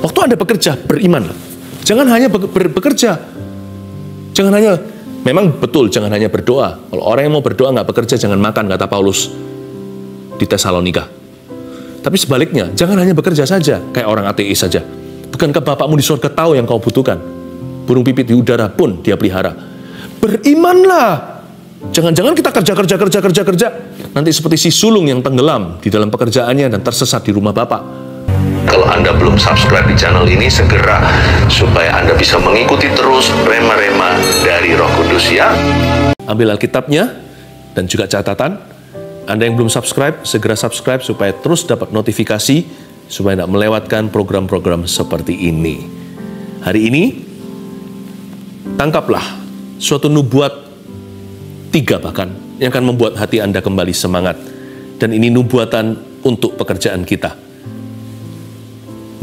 Waktu Anda bekerja, berimanlah. Jangan hanya bekerja. Jangan hanya, memang betul, jangan hanya berdoa. Kalau orang yang mau berdoa nggak bekerja, jangan makan, kata Paulus di Tesalonika. Tapi sebaliknya, jangan hanya bekerja saja, kayak orang ateis saja. Bukankah Bapakmu di surga tahu yang kau butuhkan? Burung pipit di udara pun dia pelihara. Berimanlah. Jangan-jangan kita kerja. Nanti seperti si sulung yang tenggelam di dalam pekerjaannya dan tersesat di rumah Bapak. Kalau Anda belum subscribe di channel ini, segera, supaya Anda bisa mengikuti terus rema-rema dari Roh Kudus ya. Ambil Alkitabnya dan juga catatan. Anda yang belum subscribe, segera subscribe supaya terus dapat notifikasi, supaya tidak melewatkan program-program seperti ini. Hari ini, tangkaplah suatu nubuat 3 bahkan, yang akan membuat hati Anda kembali semangat. Dan ini nubuatan untuk pekerjaan kita.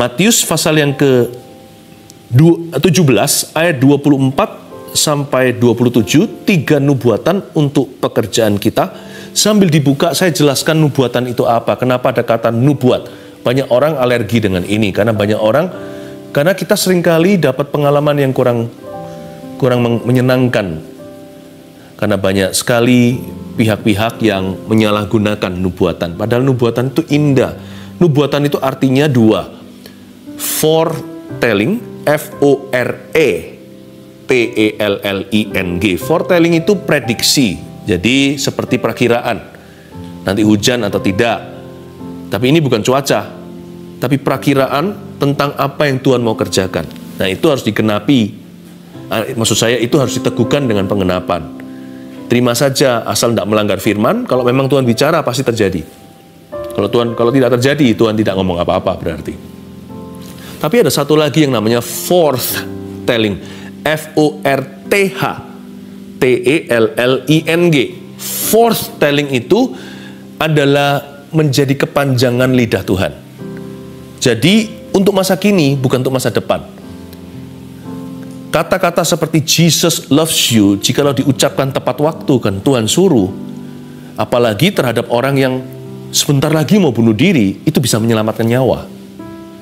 Matius pasal yang ke-17 ayat 24 sampai 27, 3 nubuatan untuk pekerjaan kita. Sambil dibuka, saya jelaskan nubuatan itu apa. Kenapa ada kata nubuat? Banyak orang alergi dengan ini, karena kita seringkali dapat pengalaman yang kurang menyenangkan. Karena banyak sekali pihak-pihak yang menyalahgunakan nubuatan. Padahal nubuatan itu indah. Nubuatan itu artinya 2. Foretelling, F-O-R-E-T-E-L-L-I-N-G. Foretelling itu prediksi. Jadi seperti perakiraan, nanti hujan atau tidak. Tapi ini bukan cuaca, tapi perakiraan tentang apa yang Tuhan mau kerjakan. Nah, itu harus digenapi. Maksud saya itu harus diteguhkan dengan pengenapan. Terima saja asal tidak melanggar firman. Kalau memang Tuhan bicara pasti terjadi. Kalau tidak terjadi, Tuhan tidak ngomong apa-apa berarti. Tapi ada satu lagi yang namanya forthtelling, F-O-R-T-H-T-E-L-L-I-N-G. Forthtelling itu adalah menjadi kepanjangan lidah Tuhan. Jadi untuk masa kini, bukan untuk masa depan. Kata-kata seperti Jesus loves you, jikalau diucapkan tepat waktu, kan Tuhan suruh. Apalagi terhadap orang yang sebentar lagi mau bunuh diri, itu bisa menyelamatkan nyawa.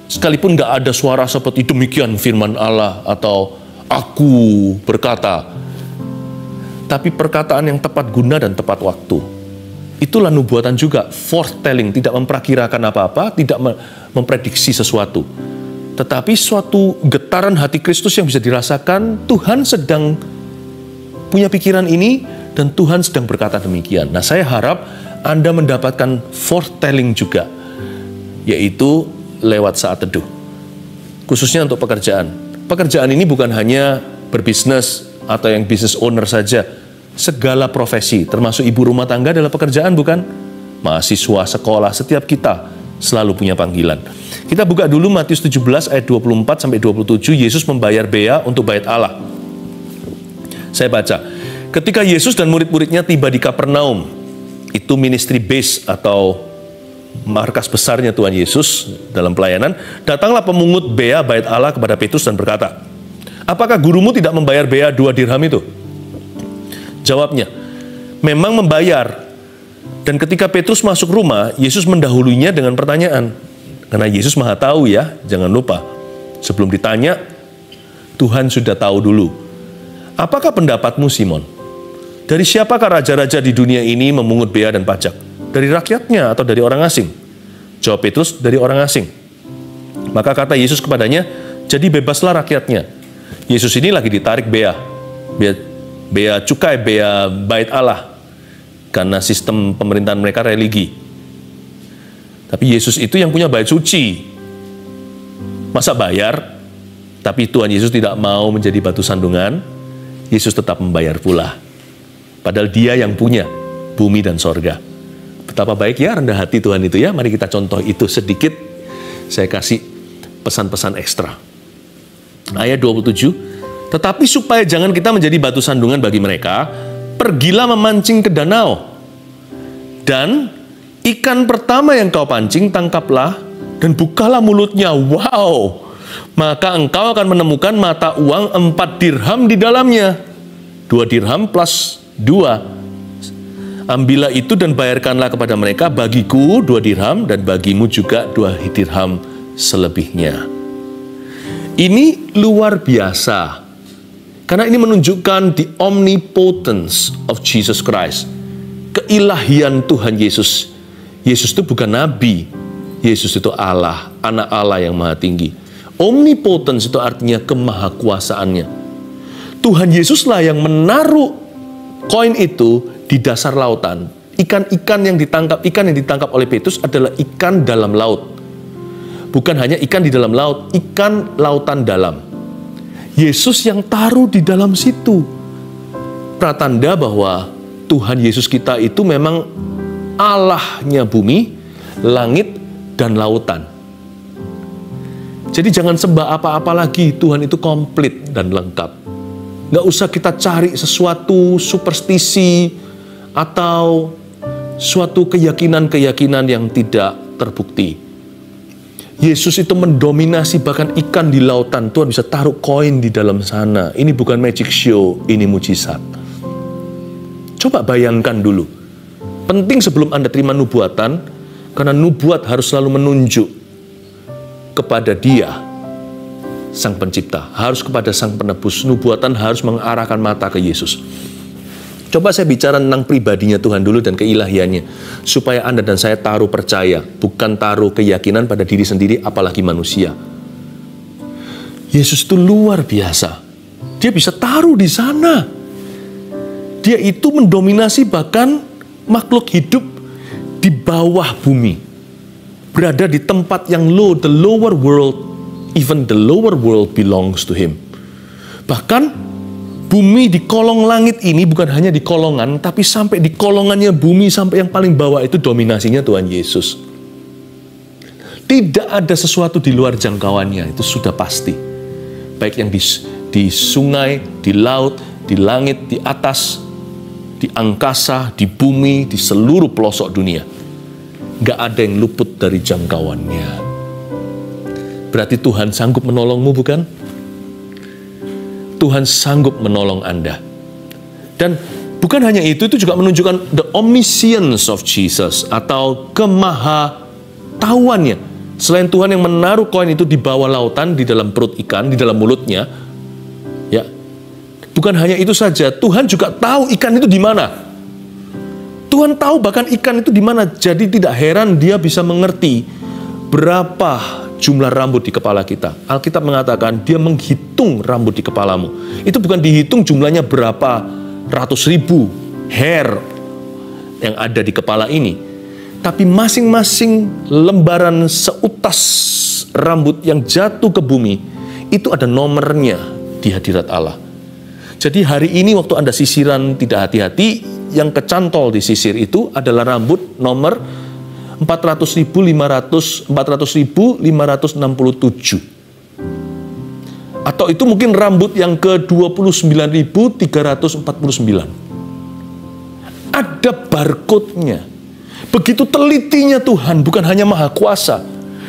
Sekalipun nggak ada suara seperti demikian firman Allah atau aku berkata. Tapi perkataan yang tepat guna dan tepat waktu. Itulah nubuatan juga, foretelling, tidak memperakirakan apa-apa, tidak memprediksi sesuatu. Tetapi suatu getaran hati Kristus yang bisa dirasakan, Tuhan sedang punya pikiran ini, dan Tuhan sedang berkata demikian. Nah, saya harap Anda mendapatkan foretelling juga, yaitu lewat saat teduh. Khususnya untuk pekerjaan. Pekerjaan ini bukan hanya berbisnis, atau yang business owner saja. Segala profesi, termasuk ibu rumah tangga adalah pekerjaan, bukan? Mahasiswa, sekolah, setiap kita selalu punya panggilan. Kita buka dulu Matius 17 ayat 24 sampai 27, Yesus membayar bea untuk bait Allah. Saya baca, ketika Yesus dan murid-muridnya tiba di Kapernaum, itu ministry base atau markas besarnya Tuhan Yesus dalam pelayanan, datanglah pemungut bea bait Allah kepada Petrus dan berkata, apakah gurumu tidak membayar bea 2 dirham itu? Jawabnya, memang membayar. Dan ketika Petrus masuk rumah, Yesus mendahulunya dengan pertanyaan. Karena Yesus maha tahu ya, jangan lupa. Sebelum ditanya, Tuhan sudah tahu dulu. Apakah pendapatmu Simon? Dari siapakah raja-raja di dunia ini memungut bea dan pajak? Dari rakyatnya atau dari orang asing? Jawab Petrus, dari orang asing. Maka kata Yesus kepadanya, jadi bebaslah rakyatnya. Yesus ini lagi ditarik bea cukai, bea bait Allah, karena sistem pemerintahan mereka religi. Tapi Yesus itu yang punya bait suci. Masa bayar? Tapi Tuhan Yesus tidak mau menjadi batu sandungan. Yesus tetap membayar pula. Padahal dia yang punya bumi dan sorga. Betapa baik ya rendah hati Tuhan itu ya. Mari kita contoh itu sedikit. Saya kasih pesan-pesan ekstra. Ayat 27. Tetapi supaya jangan kita menjadi batu sandungan bagi mereka, pergilah memancing ke danau. Dan ikan pertama yang kau pancing, tangkaplah dan bukalah mulutnya. Wow! Maka engkau akan menemukan mata uang 4 dirham di dalamnya. 2 dirham plus 2. Ambillah itu dan bayarkanlah kepada mereka, bagiku 2 dirham dan bagimu juga 2 dirham selebihnya. Ini luar biasa. Karena ini menunjukkan the omnipotence of Jesus Christ. Keilahian Tuhan Yesus. Yesus itu bukan nabi. Yesus itu Allah, anak Allah yang maha tinggi. Omnipotence itu artinya kemahakuasaannya. Tuhan Yesuslah yang menaruh koin itu di dasar lautan. Ikan yang ditangkap oleh Petrus adalah ikan dalam laut. Bukan hanya ikan di dalam laut, ikan lautan dalam. Yesus yang taruh di dalam situ. Pratanda bahwa Tuhan Yesus kita itu memang Allahnya bumi, langit, dan lautan. Jadi jangan sembah apa-apa lagi, Tuhan itu komplit dan lengkap. Nggak usah kita cari sesuatu superstisi atau suatu keyakinan-keyakinan yang tidak terbukti. Yesus itu mendominasi bahkan ikan di lautan. Tuhan bisa taruh koin di dalam sana. Ini bukan magic show, ini mujizat. Coba bayangkan dulu. Penting sebelum Anda terima nubuatan, karena nubuat harus selalu menunjuk kepada Dia, Sang Pencipta. Harus kepada Sang Penebus. Nubuatan harus mengarahkan mata ke Yesus. Coba saya bicara tentang pribadinya Tuhan dulu dan keilahiannya. Supaya Anda dan saya taruh percaya, bukan taruh keyakinan pada diri sendiri, apalagi manusia. Yesus itu luar biasa. Dia bisa taruh di sana. Dia itu mendominasi bahkan makhluk hidup di bawah bumi. Berada di tempat yang low, the lower world, even the lower world belongs to Him. Bahkan bumi di kolong langit ini bukan hanya di kolongan, tapi sampai di kolongannya bumi, sampai yang paling bawah itu dominasinya Tuhan Yesus. Tidak ada sesuatu di luar jangkauannya, itu sudah pasti. Baik yang di sungai, di laut, di langit, di atas, di angkasa, di bumi, di seluruh pelosok dunia. Gak ada yang luput dari jangkauannya. Berarti Tuhan sanggup menolongmu, bukan? Tuhan sanggup menolong Anda. Dan bukan hanya itu juga menunjukkan the omniscience of Jesus, atau kemahatahuannya. Selain Tuhan yang menaruh koin itu di bawah lautan, di dalam perut ikan, di dalam mulutnya, ya, bukan hanya itu saja, Tuhan juga tahu ikan itu di mana. Tuhan tahu bahkan ikan itu di mana. Jadi tidak heran Dia bisa mengerti berapa jumlah rambut di kepala kita. Alkitab mengatakan Dia menghitung rambut di kepalamu. Itu bukan dihitung jumlahnya berapa ratus ribu hair yang ada di kepala ini, tapi masing-masing lembaran seutas rambut yang jatuh ke bumi itu ada nomornya di hadirat Allah. Jadi hari ini waktu Anda sisiran tidak hati-hati, yang kecantol di sisir itu adalah rambut nomor 400.567. Atau itu mungkin rambut yang ke-29.349. Ada barcode-nya. Begitu telitinya Tuhan, bukan hanya maha kuasa.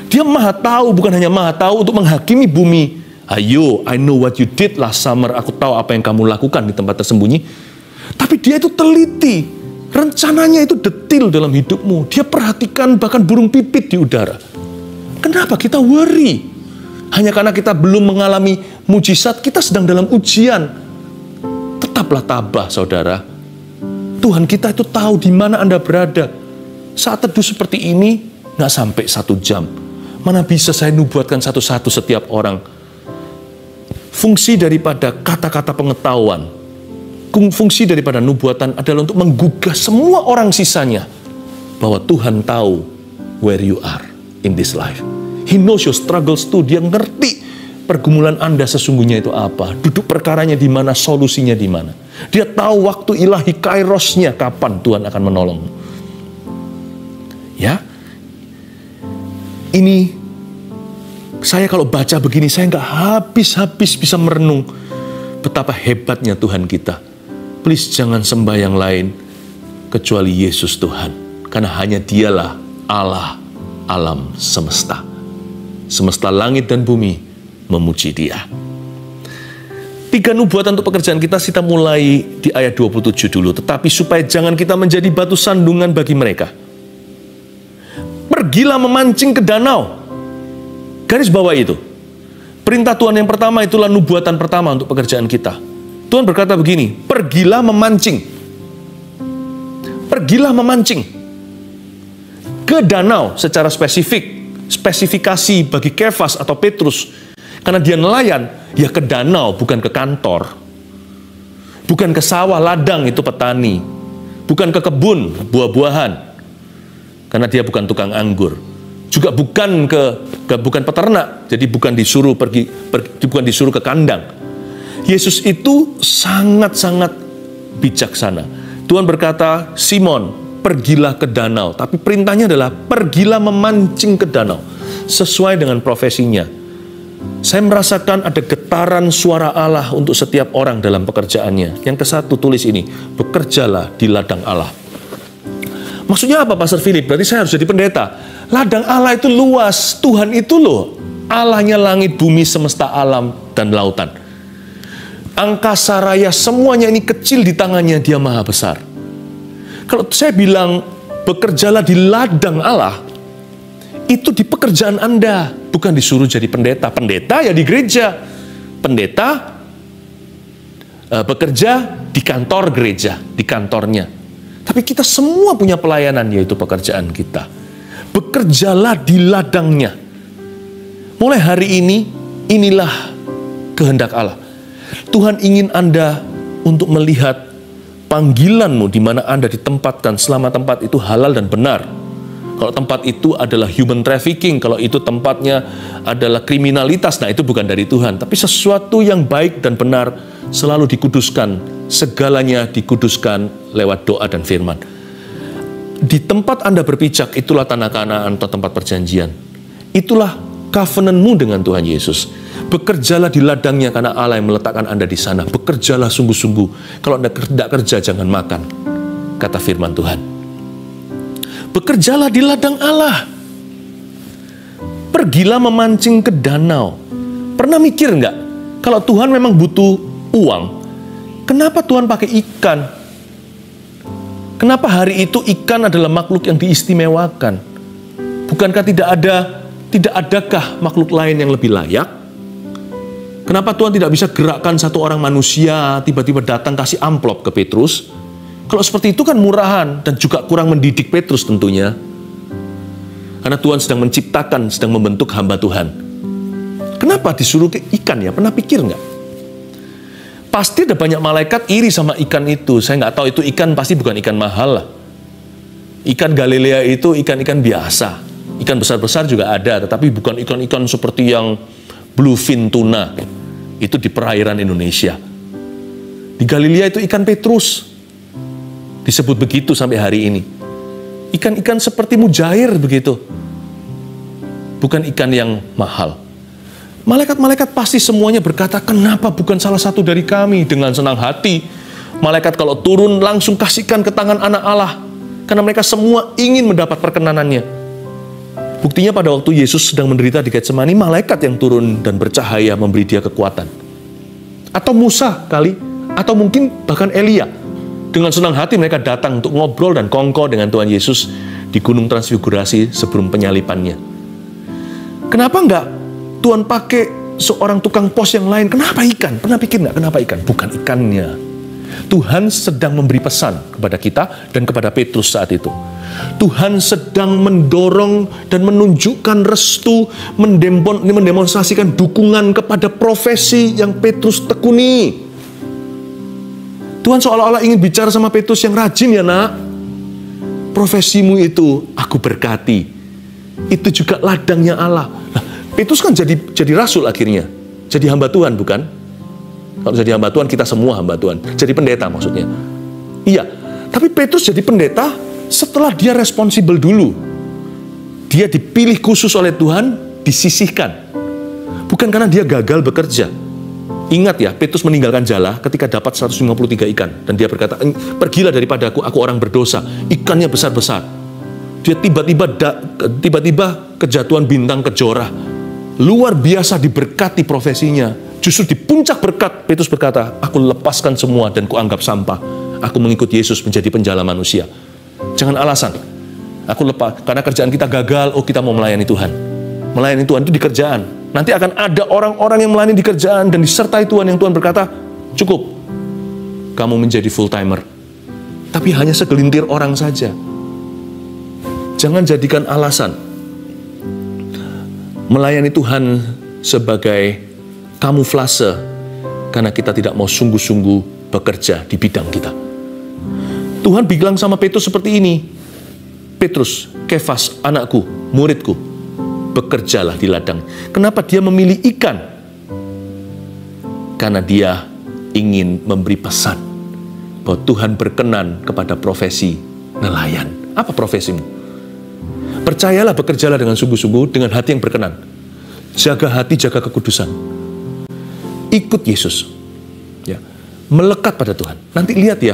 Dia maha tahu, bukan hanya maha tahu untuk menghakimi bumi. Ayo, I know what you did last summer. Aku tahu apa yang kamu lakukan di tempat tersembunyi. Tapi Dia itu teliti. Rencananya itu detil dalam hidupmu. Dia perhatikan bahkan burung pipit di udara. Kenapa kita worry? Hanya karena kita belum mengalami mujizat, kita sedang dalam ujian. Tetaplah tabah, saudara. Tuhan kita itu tahu di mana Anda berada. Saat teduh seperti ini, nggak sampai 1 jam. Mana bisa saya nubuatkan satu-satu setiap orang. Fungsi daripada kata-kata pengetahuan, fungsi daripada nubuatan adalah untuk menggugah semua orang sisanya bahwa Tuhan tahu where you are in this life. He knows your struggles too. Dia ngerti pergumulan Anda sesungguhnya itu apa, duduk perkaranya di mana, solusinya di mana. Dia tahu waktu ilahi kairosnya kapan Tuhan akan menolong. Ya, ini saya kalau baca begini, saya nggak habis-habis bisa merenung betapa hebatnya Tuhan kita. Please jangan sembah yang lain kecuali Yesus Tuhan. Karena hanya Dialah Allah alam semesta. Semesta langit dan bumi memuji Dia. 3 nubuatan untuk pekerjaan kita mulai di ayat 27 dulu. Tetapi supaya jangan kita menjadi batu sandungan bagi mereka, pergilah memancing ke danau. Garis bawah itu. Perintah Tuhan yang pertama itulah nubuatan pertama untuk pekerjaan kita. Tuhan berkata begini, pergilah memancing. Pergilah memancing. Ke danau secara spesifik. Spesifikasi bagi Kefas atau Petrus. Karena dia nelayan, ya ke danau, bukan ke kantor. Bukan ke sawah, ladang itu petani. Bukan ke kebun, buah-buahan. Karena dia bukan tukang anggur. Juga bukan bukan peternak, jadi bukan disuruh bukan disuruh ke kandang. Yesus itu sangat-sangat bijaksana. Tuhan berkata, Simon, pergilah ke danau. Tapi perintahnya adalah pergilah memancing ke danau. Sesuai dengan profesinya. Saya merasakan ada getaran suara Allah untuk setiap orang dalam pekerjaannya. Yang ke-1 tulis ini, bekerjalah di ladang Allah. Maksudnya apa, Pastor Philip? Berarti saya harus jadi pendeta. Ladang Allah itu luas. Tuhan itu loh, Allahnya langit, bumi, semesta alam, dan lautan. Angkasa raya, semuanya ini kecil di tangannya, dia maha besar. Kalau saya bilang, bekerjalah di ladang Allah, itu di pekerjaan Anda, bukan disuruh jadi pendeta. Pendeta ya di gereja. Pendeta bekerja di kantor gereja, di kantornya. Tapi kita semua punya pelayanan, yaitu pekerjaan kita. Bekerjalah di ladangnya. Mulai hari ini, inilah kehendak Allah. Tuhan ingin Anda untuk melihat panggilanmu di mana Anda ditempatkan selama tempat itu halal dan benar. Kalau tempat itu adalah human trafficking, kalau itu tempatnya adalah kriminalitas, nah itu bukan dari Tuhan. Tapi sesuatu yang baik dan benar selalu dikuduskan. Segalanya dikuduskan lewat doa dan firman. Di tempat Anda berpijak, itulah tanah Kanaan atau tempat perjanjian. Itulah covenantmu dengan Tuhan Yesus. Bekerjalah di ladangnya karena Allah yang meletakkan Anda di sana. Bekerjalah sungguh-sungguh. Kalau Anda tidak kerja, jangan makan. Kata firman Tuhan. Bekerjalah di ladang Allah. Pergilah memancing ke danau. Pernah mikir nggak? Kalau Tuhan memang butuh uang, kenapa Tuhan pakai ikan? Kenapa hari itu ikan adalah makhluk yang diistimewakan? Bukankah tidak adakah makhluk lain yang lebih layak? Kenapa Tuhan tidak bisa gerakkan satu orang manusia tiba-tiba datang kasih amplop ke Petrus? Kalau seperti itu kan murahan dan juga kurang mendidik Petrus tentunya. Karena Tuhan sedang menciptakan, sedang membentuk hamba Tuhan. Kenapa disuruh ke ikan ya? Pernah pikir nggak? Pasti ada banyak malaikat iri sama ikan itu. Saya nggak tahu itu ikan pasti bukan ikan mahal lah. Ikan Galilea itu ikan-ikan biasa. Ikan besar-besar juga ada, tetapi bukan ikan-ikan seperti yang bluefin tuna. Itu di perairan Indonesia. Di Galilea itu ikan Petrus. Disebut begitu sampai hari ini. Ikan-ikan seperti mujair begitu. Bukan ikan yang mahal. Malaikat-malaikat pasti semuanya berkata, kenapa bukan salah satu dari kami? Dengan senang hati, malaikat kalau turun langsung kasihkan ke tangan anak Allah. Karena mereka semua ingin mendapat perkenanannya. Buktinya pada waktu Yesus sedang menderita di Getsemani, malaikat yang turun dan bercahaya memberi dia kekuatan. Atau Musa kali, atau mungkin bahkan Elia. Dengan senang hati mereka datang untuk ngobrol dan kongko dengan Tuhan Yesus di Gunung Transfigurasi sebelum penyalipannya. Kenapa enggak Tuhan pakai seorang tukang pos yang lain? Kenapa ikan? Pernah pikir enggak kenapa ikan? Bukan ikannya. Tuhan sedang memberi pesan kepada kita dan kepada Petrus saat itu. Tuhan sedang mendorong dan menunjukkan restu, mendemonstrasikan dukungan kepada profesi yang Petrus tekuni. Tuhan seolah-olah ingin bicara sama Petrus yang rajin ya nak. Profesimu itu aku berkati. Itu juga ladangnya Allah. Nah, Petrus kan jadi rasul akhirnya. Jadi hamba Tuhan bukan? Kalau jadi hamba Tuhan kita semua hamba Tuhan. Jadi pendeta maksudnya. Iya. Tapi Petrus jadi pendeta setelah dia responsibel dulu. Dia dipilih khusus oleh Tuhan, disisihkan. Bukan karena dia gagal bekerja. Ingat ya, Petrus meninggalkan jala ketika dapat 153 ikan. Dan dia berkata, pergilah daripada aku orang berdosa. Ikannya besar-besar. Dia tiba-tiba kejatuhan bintang kejora. Luar biasa diberkati profesinya. Justru di puncak berkat, Petrus berkata, aku lepaskan semua dan kuanggap sampah. Aku mengikut Yesus menjadi penjala manusia. Jangan alasan. Aku lepas, karena kerjaan kita gagal, kita mau melayani Tuhan. Melayani Tuhan itu di kerjaan. Nanti akan ada orang-orang yang melayani di kerjaan dan disertai Tuhan, yang Tuhan berkata, cukup, kamu menjadi full-timer. Tapi hanya segelintir orang saja. Jangan jadikan alasan melayani Tuhan sebagai kamuflase, karena kita tidak mau sungguh-sungguh bekerja di bidang kita. Tuhan bilang sama Petrus seperti ini, Petrus, Kefas, anakku, muridku, bekerjalah di ladang. Kenapa dia memilih ikan? Karena dia ingin memberi pesan bahwa Tuhan berkenan kepada profesi nelayan. Apa profesimu? Percayalah, bekerjalah dengan sungguh-sungguh, dengan hati yang berkenan. Jaga hati, jaga kekudusan. Ikut Yesus. Ya. Melekat pada Tuhan. Nanti lihat ya,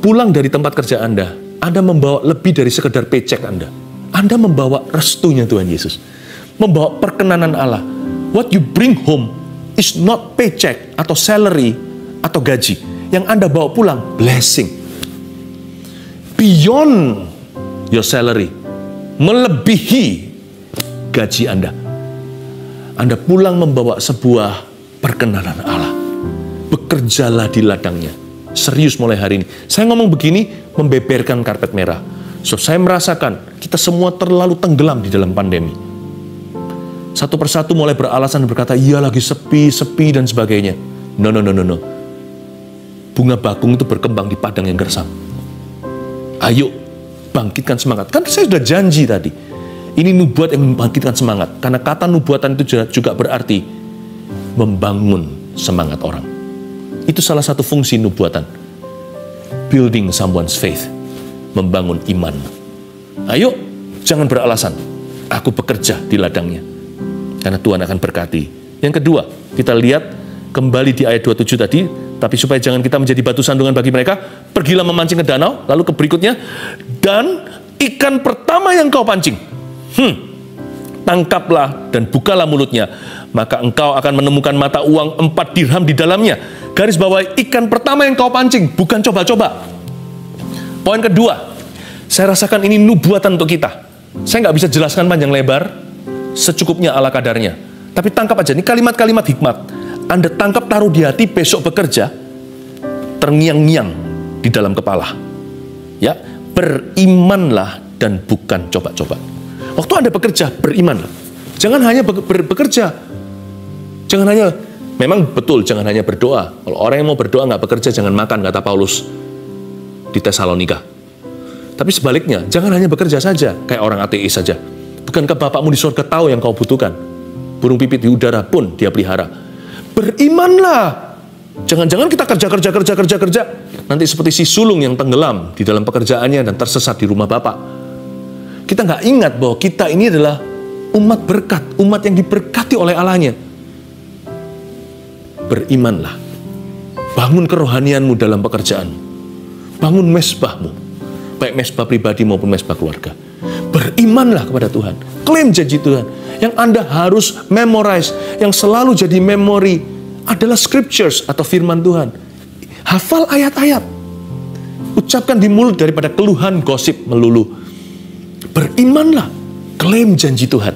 pulang dari tempat kerja Anda membawa lebih dari sekedar paycheck Anda. Anda membawa restunya Tuhan Yesus. Membawa perkenanan Allah. What you bring home is not paycheck atau salary atau gaji. Yang Anda bawa pulang, blessing. Beyond your salary. Melebihi gaji Anda. Anda pulang membawa sebuah perkenanan Allah. Bekerjalah di ladangnya. Serius mulai hari ini. Saya ngomong begini, membeberkan karpet merah. So, saya merasakan kita semua terlalu tenggelam di dalam pandemi. Satu persatu mulai beralasan dan berkata, iya lagi sepi dan sebagainya. No. Bunga bakung itu berkembang di padang yang gersam. Ayo, bangkitkan semangat. Kan saya sudah janji tadi. Ini nubuat yang membangkitkan semangat. Karena kata nubuatan itu juga berarti membangun semangat orang. Itu salah satu fungsi nubuatan. Building someone's faith. Membangun iman. Ayo, jangan beralasan. Aku bekerja di ladangnya. Karena Tuhan akan berkati. Yang kedua, kita lihat kembali di ayat 27 tadi. Tapi supaya jangan kita menjadi batu sandungan bagi mereka, pergilah memancing ke danau. Lalu ke berikutnya, dan ikan pertama yang kau pancing, tangkaplah dan bukalah mulutnya. Maka engkau akan menemukan mata uang 4 dirham di dalamnya. Garis bawahi, ikan pertama yang kau pancing, bukan coba-coba. Poin kedua, saya rasakan ini nubuatan untuk kita. Saya nggak bisa jelaskan panjang lebar, secukupnya ala kadarnya. Tapi tangkap aja, ini kalimat-kalimat hikmat. Anda tangkap, taruh di hati, besok bekerja, terngiang-ngiang di dalam kepala. Ya, berimanlah dan bukan coba-coba. Waktu Anda bekerja, berimanlah. Jangan hanya bekerja. Jangan hanya, memang betul, jangan hanya berdoa. Kalau orang yang mau berdoa nggak bekerja, jangan makan, kata Paulus di Tesalonika. Tapi sebaliknya, jangan hanya bekerja saja, kayak orang ateis saja. Bukankah Bapakmu di surga tahu yang kau butuhkan? Burung pipit di udara pun dia pelihara. Berimanlah. Jangan-jangan kita kerja. Nanti seperti si sulung yang tenggelam di dalam pekerjaannya dan tersesat di rumah Bapak. Kita nggak ingat bahwa kita ini adalah umat berkat, umat yang diberkati oleh Allahnya. Berimanlah. Bangun kerohanianmu dalam pekerjaan. Bangun mesbahmu. Baik mesbah pribadi maupun mesbah keluarga. Berimanlah kepada Tuhan. Klaim janji Tuhan. Yang Anda harus memorize, yang selalu jadi memori adalah scriptures atau firman Tuhan. Hafal ayat-ayat. Ucapkan di mulut daripada keluhan gosip melulu. Berimanlah. Klaim janji Tuhan.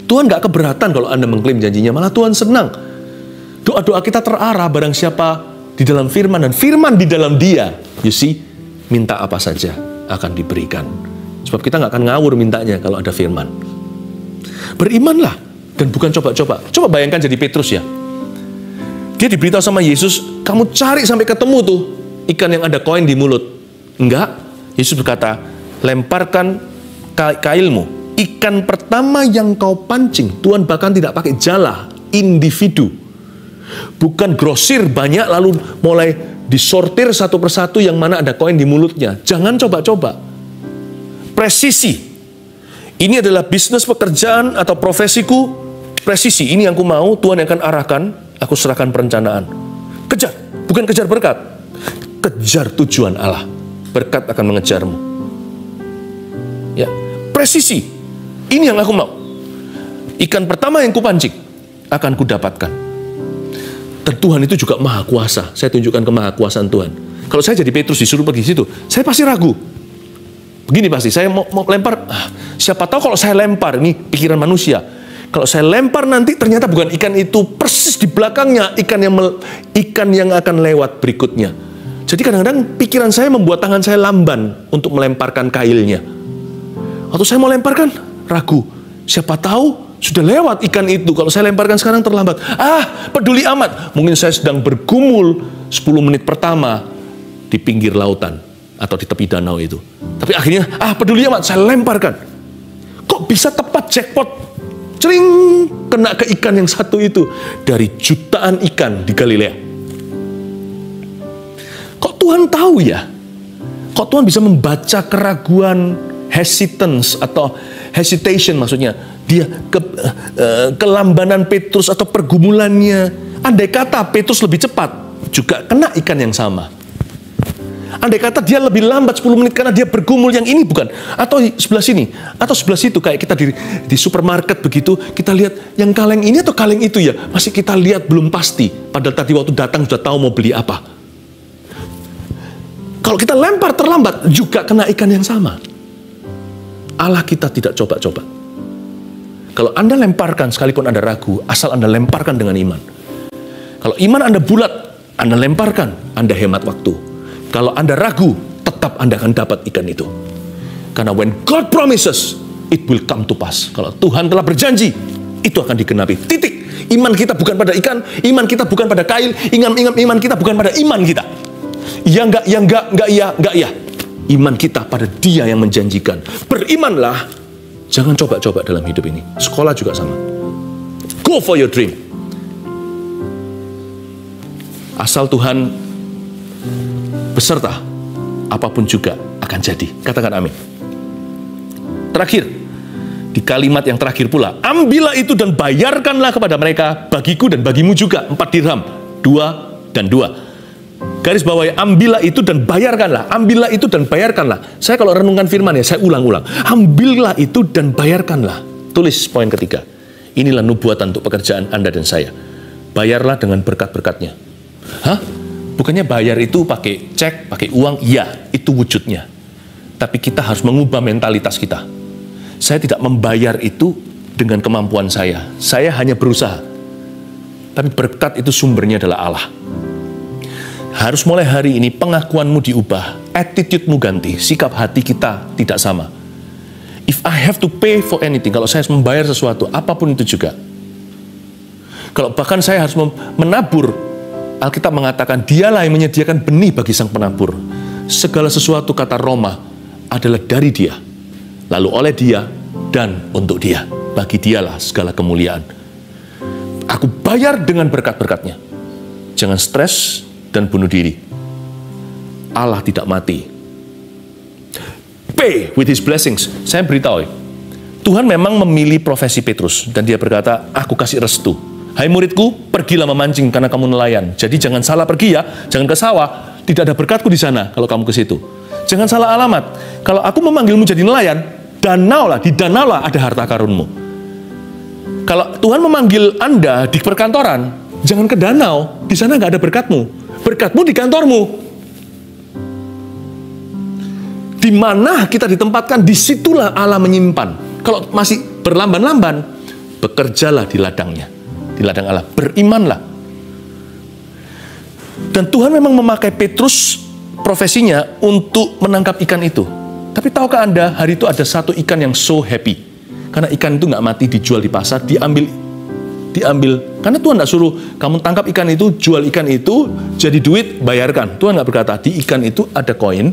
Tuhan gak keberatan kalau Anda mengklaim janjinya. Malah Tuhan senang. Doa-doa kita terarah barang siapa di dalam firman dan firman di dalam dia. You see, minta apa saja akan diberikan. Sebab kita gak akan ngawur mintanya kalau ada firman. Berimanlah dan bukan coba-coba. Coba bayangkan jadi Petrus ya. Dia diberitahu sama Yesus, kamu cari sampai ketemu tuh ikan yang ada koin di mulut. Enggak. Yesus berkata, lemparkan kailmu. Ikan pertama yang kau pancing, Tuhan bahkan tidak pakai jala, individu. Bukan grosir banyak lalu mulai disortir satu persatu yang mana ada koin di mulutnya. Jangan coba-coba. Presisi. Ini adalah bisnis, pekerjaan atau profesiku, presisi. Ini yang aku mau, Tuhan yang akan arahkan, aku serahkan perencanaan. Kejar, bukan kejar berkat. Kejar tujuan Allah. Berkat akan mengejarmu. Ya, presisi. Ini yang aku mau. Ikan pertama yang kupancing akan kudapatkan. Dan Tuhan itu juga maha kuasa. Saya tunjukkan kemahakuasaan Tuhan. Kalau saya jadi Petrus disuruh pergi situ, saya pasti ragu. Begini pasti, saya mau lempar, siapa tahu kalau saya lempar, ini pikiran manusia. Kalau saya lempar nanti ternyata bukan ikan itu, persis di belakangnya ikan yang akan lewat berikutnya. Jadi kadang-kadang pikiran saya membuat tangan saya lamban untuk melemparkan kailnya. Waktu saya mau lemparkan, ragu. Siapa tahu sudah lewat ikan itu. Kalau saya lemparkan sekarang terlambat. Peduli amat. Mungkin saya sedang bergumul 10 menit pertama di pinggir lautan atau di tepi danau itu. Tapi akhirnya, peduli amat, saya lemparkan. Kok bisa tepat jackpot? Cering, kena ke ikan yang satu itu. Dari jutaan ikan di Galilea. Kok Tuhan tahu ya? Kok Tuhan bisa membaca keraguan, hesitance atau hesitation maksudnya. Dia kelambanan Petrus atau pergumulannya. Andai kata Petrus lebih cepat, juga kena ikan yang sama. Andai kata dia lebih lambat 10 menit karena dia bergumul yang ini bukan. Atau sebelah sini, atau sebelah situ. Kayak kita di supermarket begitu, kita lihat yang kaleng ini atau kaleng itu ya. Masih kita lihat belum pasti. Padahal tadi waktu datang sudah tahu mau beli apa. Kalau kita lempar terlambat, juga kena ikan yang sama. Allah kita tidak coba-coba. Kalau Anda lemparkan sekalipun Anda ragu, asal Anda lemparkan dengan iman. Kalau iman Anda bulat, Anda lemparkan, Anda hemat waktu. Kalau Anda ragu, tetap Anda akan dapat ikan itu. Karena when God promises, it will come to pass. Kalau Tuhan telah berjanji, itu akan digenapi. Titik. Iman kita bukan pada ikan, iman kita bukan pada kail, iman kita bukan pada iman kita. Ya enggak, ya enggak, enggak iya, enggak iya. Iman kita pada Dia yang menjanjikan. Berimanlah, jangan coba-coba dalam hidup ini. Sekolah juga sama. Go for your dream. Asal Tuhan beserta, apapun juga akan jadi. Katakan amin. Terakhir, di kalimat yang terakhir pula, ambillah itu dan bayarkanlah kepada mereka, bagiku dan bagimu juga, 4 dirham, 2 dan 2. Garis bawahi, ambillah itu dan bayarkanlah. Ambillah itu dan bayarkanlah. Saya kalau renungkan firman ya, saya ulang-ulang. Ambillah itu dan bayarkanlah. Tulis poin ketiga. Inilah nubuatan untuk pekerjaan Anda dan saya. Bayarlah dengan berkat-berkatnya. Bukannya bayar itu pakai cek, pakai uang? Ya, itu wujudnya. Tapi kita harus mengubah mentalitas kita. Saya tidak membayar itu dengan kemampuan saya. Saya hanya berusaha. Tapi berkat itu sumbernya adalah Allah. Harus mulai hari ini pengakuanmu diubah, attitude-mu ganti, sikap hati kita tidak sama. If I have to pay for anything, kalau saya harus membayar sesuatu, apapun itu juga. Kalau bahkan saya harus menabur, Alkitab mengatakan, dialah yang menyediakan benih bagi sang penabur. Segala sesuatu, kata Roma, adalah dari Dia, lalu oleh Dia, dan untuk Dia. Bagi Dialah segala kemuliaan. Aku bayar dengan berkat-berkatnya. Jangan stres dan bunuh diri. Allah tidak mati. Pay with His blessings. Saya beritahu, Tuhan memang memilih profesi Petrus, dan Dia berkata, aku kasih restu. Hai muridku, pergilah memancing karena kamu nelayan. Jadi jangan salah pergi ya, jangan ke sawah. Tidak ada berkatku di sana kalau kamu ke situ. Jangan salah alamat. Kalau aku memanggilmu jadi nelayan, di danau lah ada harta karunmu. Kalau Tuhan memanggil Anda di perkantoran, jangan ke danau, di sana nggak ada berkatmu. Berkatmu di kantormu. Di mana kita ditempatkan, disitulah Allah menyimpan. Kalau masih berlamban-lamban, bekerjalah di ladangnya. Di ladang Allah, berimanlah. Dan Tuhan memang memakai Petrus profesinya untuk menangkap ikan itu. Tapi tahukah Anda, hari itu ada satu ikan yang so happy. Karena ikan itu nggak mati, dijual di pasar, diambil. Karena Tuhan tidak suruh kamu tangkap ikan itu, jual ikan itu, jadi duit, bayarkan. Tuhan nggak berkata, di ikan itu ada koin,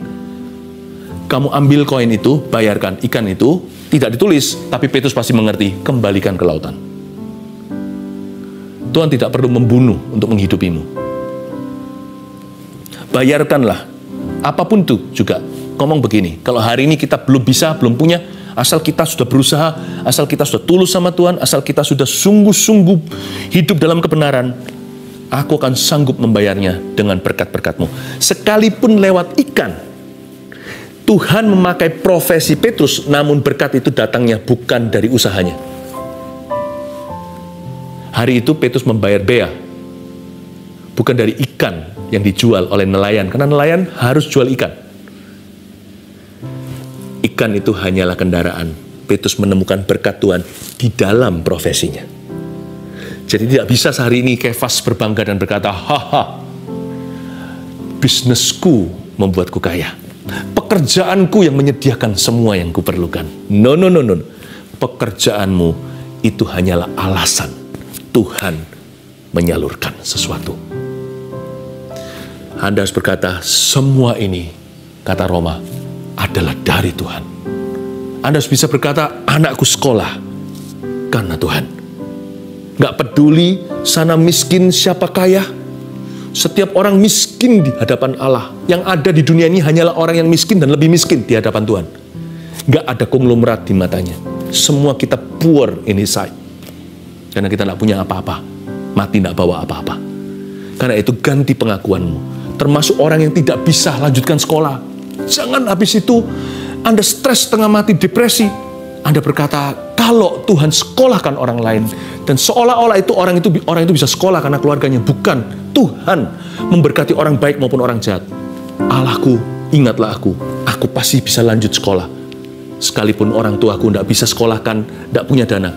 kamu ambil koin itu, bayarkan. Ikan itu tidak ditulis, tapi Petrus pasti mengerti, kembalikan ke lautan. Tuhan tidak perlu membunuh untuk menghidupimu. Bayarkanlah, apapun itu juga. Ngomong begini, kalau hari ini kita belum bisa, belum punya, asal kita sudah berusaha, asal kita sudah tulus sama Tuhan, asal kita sudah sungguh-sungguh hidup dalam kebenaran, aku akan sanggup membayarnya dengan berkat-berkatmu. Sekalipun lewat ikan, Tuhan memakai profesi Petrus, namun berkat itu datangnya bukan dari usahanya. Hari itu Petrus membayar bea, bukan dari ikan yang dijual oleh nelayan, karena nelayan harus jual ikan. Ikan itu hanyalah kendaraan Petrus menemukan berkat Tuhan di dalam profesinya. Jadi tidak bisa sehari ini Kefas berbangga dan berkata, haha, bisnisku membuatku kaya. Pekerjaanku yang menyediakan semua yang kuperlukan. No. Pekerjaanmu itu hanyalah alasan Tuhan menyalurkan sesuatu. Anda harus berkata, semua ini, kata Roma, adalah dari Tuhan. Anda harus bisa berkata, anakku sekolah karena Tuhan. Gak peduli sana miskin siapa kaya. Setiap orang miskin di hadapan Allah. Yang ada di dunia ini hanyalah orang yang miskin dan lebih miskin di hadapan Tuhan. Gak ada konglomerat di matanya. Semua kita poor in His sight. Karena kita gak punya apa-apa. Mati gak bawa apa-apa. Karena itu ganti pengakuanmu. Termasuk orang yang tidak bisa lanjutkan sekolah. Jangan habis itu Anda stres setengah mati, depresi. Anda berkata, kalau Tuhan sekolahkan orang lain, dan seolah-olah itu orang itu bisa sekolah karena keluarganya. Bukan. Tuhan memberkati orang baik maupun orang jahat. Allahku, ingatlah aku pasti bisa lanjut sekolah. Sekalipun orang tuaku tidak bisa sekolahkan, tidak punya dana,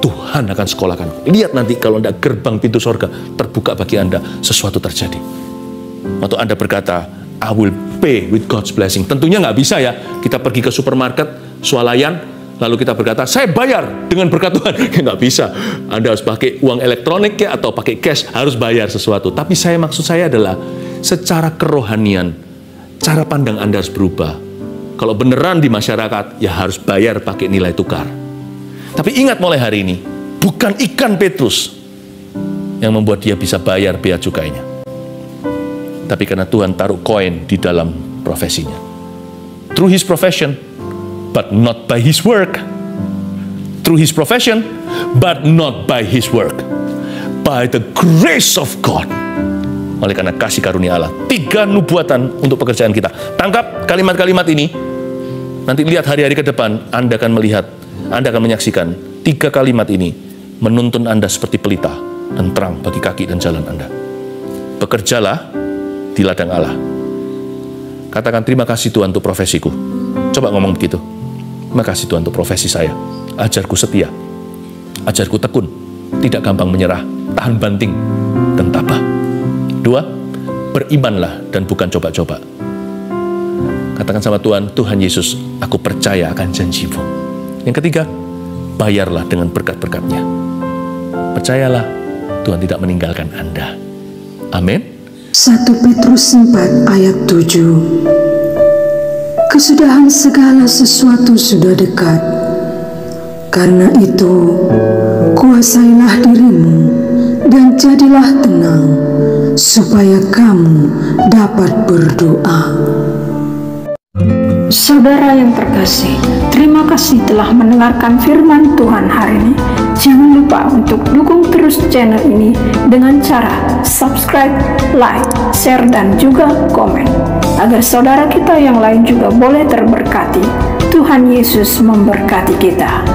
Tuhan akan sekolahkan. Lihat nanti kalau tidak gerbang pintu sorga terbuka bagi Anda, sesuatu terjadi. Waktu Anda berkata, I will pay with God's blessing. Tentunya nggak bisa ya, kita pergi ke supermarket, swalayan, lalu kita berkata, saya bayar dengan berkat Tuhan. Nggak bisa. Anda harus pakai uang elektronik ya, atau pakai cash, harus bayar sesuatu. Tapi maksud saya adalah, secara kerohanian, cara pandang Anda harus berubah. Kalau beneran di masyarakat, ya harus bayar pakai nilai tukar. Tapi ingat mulai hari ini, bukan ikan Petrus yang membuat dia bisa bayar bea cukainya. Tapi karena Tuhan taruh koin di dalam profesinya. Through his profession, but not by his work. Through his profession, but not by his work. By the grace of God. Oleh karena kasih karunia Allah. 3 nubuatan untuk pekerjaan kita. Tangkap kalimat-kalimat ini. Nanti lihat hari-hari ke depan, Anda akan melihat, Anda akan menyaksikan 3 kalimat ini menuntun Anda seperti pelita dan terang bagi kaki dan jalan Anda. Bekerjalah di ladang Allah. Katakan, terima kasih Tuhan untuk profesiku. Coba ngomong begitu. Terima kasih Tuhan untuk profesi saya. Ajarku setia, ajarku tekun, tidak gampang menyerah, tahan banting, dan tabah. 2, berimanlah dan bukan coba-coba. Katakan sama Tuhan, Tuhan Yesus, aku percaya akan janji-Mu. Yang ketiga, bayarlah dengan berkat-berkat-Nya. Percayalah, Tuhan tidak meninggalkan Anda. Amin. 1 Petrus 4 ayat 7. Kesudahan segala sesuatu sudah dekat. Karena itu, kuasailah dirimu dan jadilah tenang, supaya kamu dapat berdoa. Saudara yang terkasih, terima kasih telah mendengarkan firman Tuhan hari ini. Jangan lupa untuk dukung terus channel ini dengan cara subscribe, like, share, dan juga komen, agar saudara kita yang lain juga boleh terberkati. Tuhan Yesus memberkati kita.